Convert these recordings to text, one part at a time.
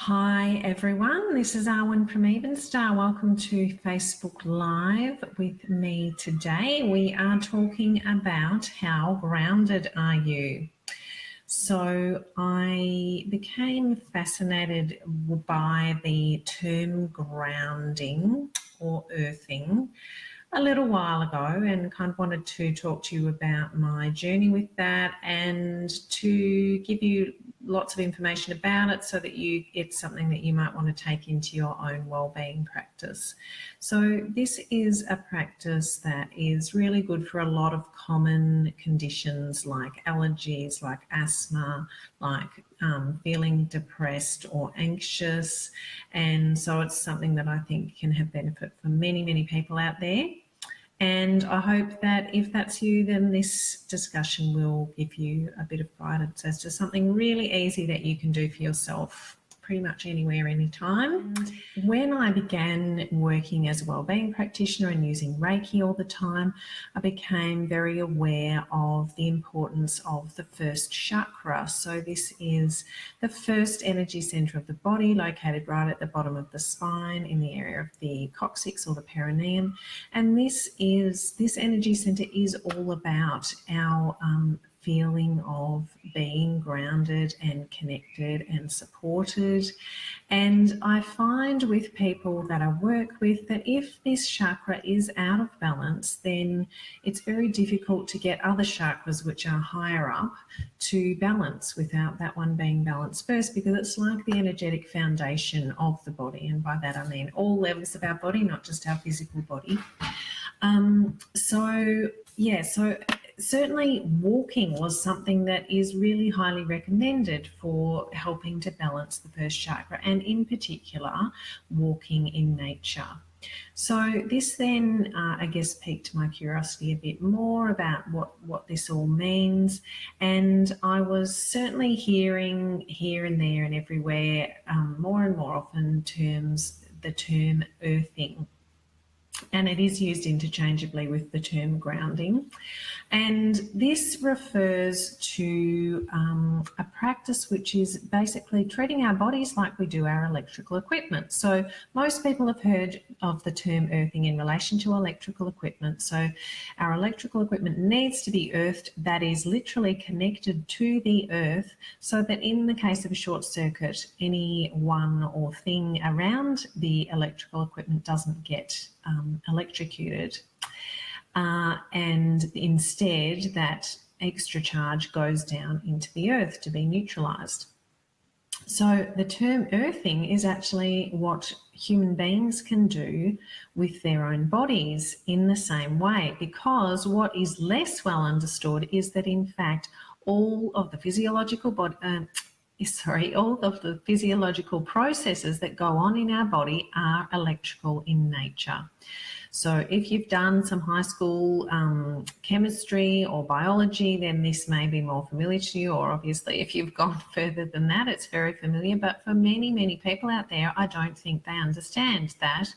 Hi everyone, this is Arwen from Evenstar. Welcome to Facebook Live with me today. We are talking about how grounded are you? So I became fascinated by the term grounding or earthing a little while ago, and kind of wanted to talk to you about my journey with that and to give you lots of information about it so that it's something that you might want to take into your own wellbeing practice. So this is a practice that is really good for a lot of common conditions like allergies, like asthma, like feeling depressed or anxious. And so it's something that I think can have benefit for many, many people out there. And I hope that if that's you, then this discussion will give you a bit of guidance as to something really easy that you can do for yourself pretty much anywhere, anytime. When I began working as a wellbeing practitioner and using Reiki all the time, I became very aware of the importance of the first chakra. So this is the first energy center of the body, located right at the bottom of the spine in the area of the coccyx or the perineum. And this energy center is all about our feeling of being grounded and connected and supported. And I find with people that I work with that if this chakra is out of balance, then it's very difficult to get other chakras which are higher up to balance without that one being balanced first, because it's like the energetic foundation of the body. And by that I mean all levels of our body, not just our physical body. So certainly walking was something that is really highly recommended for helping to balance the first chakra, and in particular, walking in nature. So this then, I guess, piqued my curiosity a bit more about what this all means. And I was certainly hearing here and there and everywhere more and more often the term earthing. And it is used interchangeably with the term grounding. And this refers to a practice which is basically treating our bodies like we do our electrical equipment. So most people have heard of the term earthing in relation to electrical equipment. So our electrical equipment needs to be earthed, that is literally connected to the earth, so that in the case of a short circuit, any one or thing around the electrical equipment doesn't get electrocuted, and instead that extra charge goes down into the earth to be neutralized. So the term earthing is actually what human beings can do with their own bodies in the same way, because what is less well understood is that in fact all of the physiological processes that go on in our body are electrical in nature. So if you've done some high school chemistry or biology, then this may be more familiar to you, or obviously if you've gone further than that, it's very familiar. But for many, many people out there, I don't think they understand that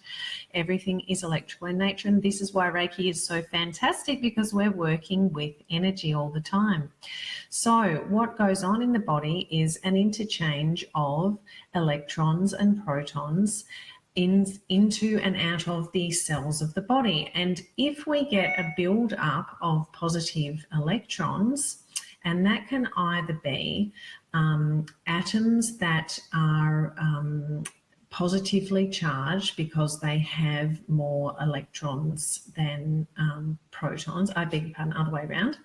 everything is electrical in nature. And this is why Reiki is so fantastic, because we're working with energy all the time. So what goes on in the body is an interchange of electrons and protons into and out of the cells of the body. And if we get a build up of positive electrons, and that can either be atoms that are positively charged because they have more electrons than protons, I beg your pardon, other way around,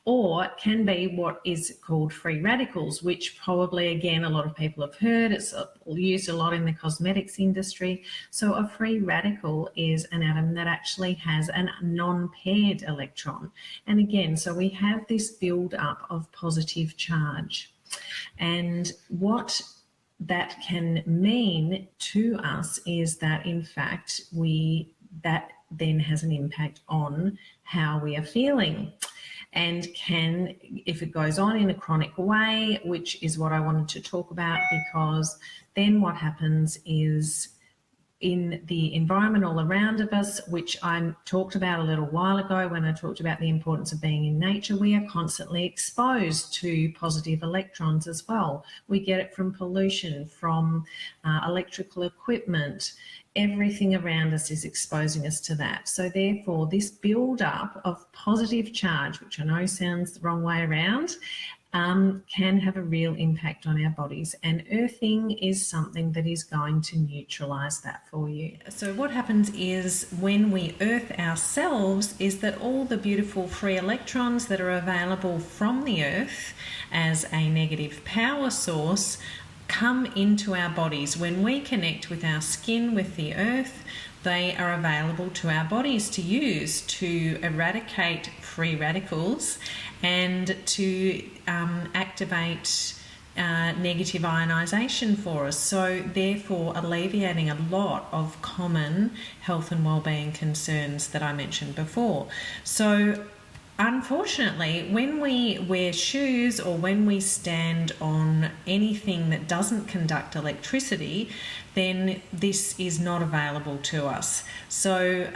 or it can be what is called free radicals, which probably, again, a lot of people have heard. It's used a lot in the cosmetics industry. So a free radical is an atom that actually has a non-paired electron. And again, so we have this build-up of positive charge. And what that can mean to us is that, in fact, that then has an impact on how we are feeling. And if it goes on in a chronic way, which is what I wanted to talk about, because then what happens is in the environment all around of us, which I talked about a little while ago when I talked about the importance of being in nature. We are constantly exposed to positive electrons as well. We get it from pollution, from electrical equipment. Everything around us is exposing us to that. So therefore, this build-up of positive charge, which I know sounds the wrong way around, can have a real impact on our bodies, and earthing is something that is going to neutralize that for you. So what happens is when we earth ourselves is that all the beautiful free electrons that are available from the earth as a negative power source come into our bodies. When we connect with our skin with the earth, they are available to our bodies to use to eradicate free radicals and to activate negative ionisation for us. So therefore alleviating a lot of common health and wellbeing concerns that I mentioned before. So unfortunately, when we wear shoes or when we stand on anything that doesn't conduct electricity, then this is not available to us. So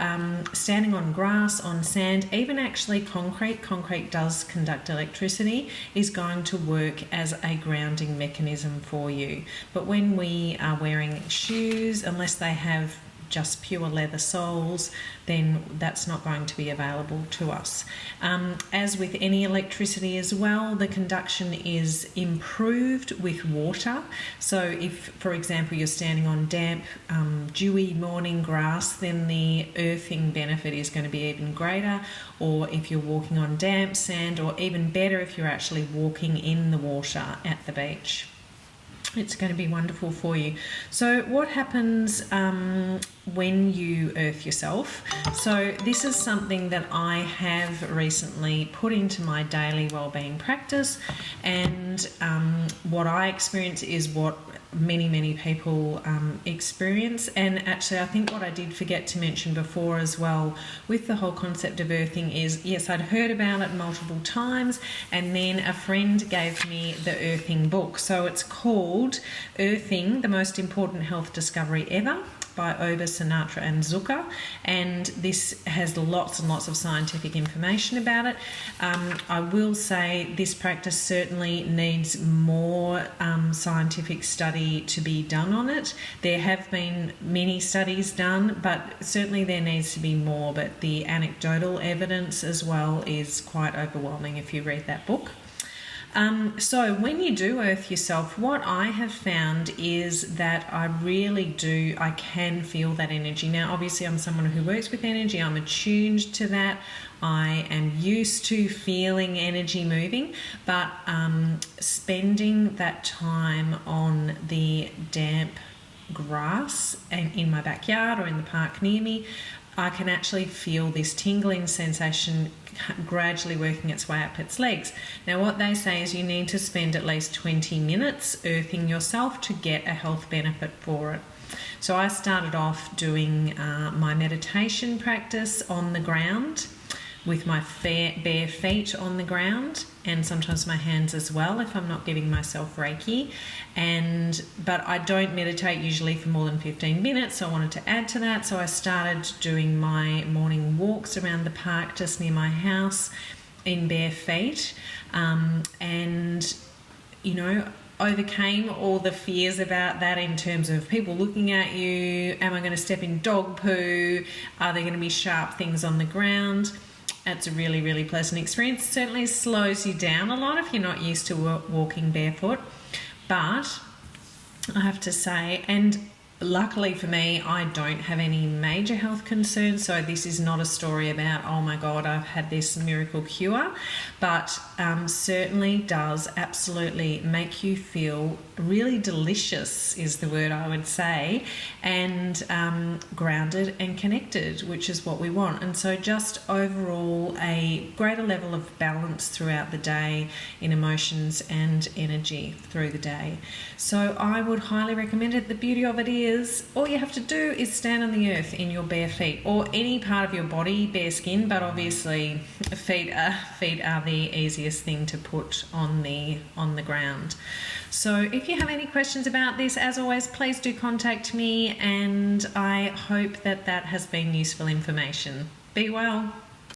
standing on grass, on sand, even actually concrete does conduct electricity, is going to work as a grounding mechanism for you. But when we are wearing shoes, unless they have just pure leather soles, then that's not going to be available to us. As with any electricity as well, the conduction is improved with water. So if, for example, you're standing on damp, dewy morning grass, then the earthing benefit is going to be even greater. Or if you're walking on damp sand, or even better if you're actually walking in the water at the beach. It's going to be wonderful for you. So what happens when you earth yourself? So this is something that I have recently put into my daily wellbeing practice, and what I experience is what many people experience. And actually I think what I did forget to mention before as well with the whole concept of earthing is, yes, I'd heard about it multiple times, and then a friend gave me the earthing book. So it's called Earthing, the Most Important Health Discovery Ever by Oba, Sinatra and Zucker, and this has lots and lots of scientific information about it. I will say this practice certainly needs more scientific study to be done on it. There have been many studies done, but certainly there needs to be more, but the anecdotal evidence as well is quite overwhelming if you read that book. So when you do earth yourself, what I have found is that I can feel that energy. Now, obviously I'm someone who works with energy. I'm attuned to that. I am used to feeling energy moving, but spending that time on the damp grass and in my backyard or in the park near me, I can actually feel this tingling sensation gradually working its way up its legs. Now what they say is you need to spend at least 20 minutes earthing yourself to get a health benefit for it. So I started off doing my meditation practice on the ground with my bare feet on the ground, and sometimes my hands as well if I'm not giving myself Reiki. But I don't meditate usually for more than 15 minutes, so I wanted to add to that. So I started doing my morning walks around the park just near my house in bare feet, and overcame all the fears about that in terms of people looking at you. Am I going to step in dog poo? Are there going to be sharp things on the ground? It's a really pleasant experience. It certainly slows you down a lot if you're not used to walking barefoot. But I have to say, and luckily for me, I don't have any major health concerns, so this is not a story about, oh my God, I've had this miracle cure, but certainly does absolutely make you feel really delicious, is the word I would say, and grounded and connected, which is what we want. And so just overall a greater level of balance throughout the day in emotions and energy through the day. So I would highly recommend it. The beauty of it is is all you have to do is stand on the earth in your bare feet, or any part of your body, bare skin, but obviously feet are the easiest thing to put on the ground. So if you have any questions about this, as always, please do contact me, and I hope that has been useful information. Be well.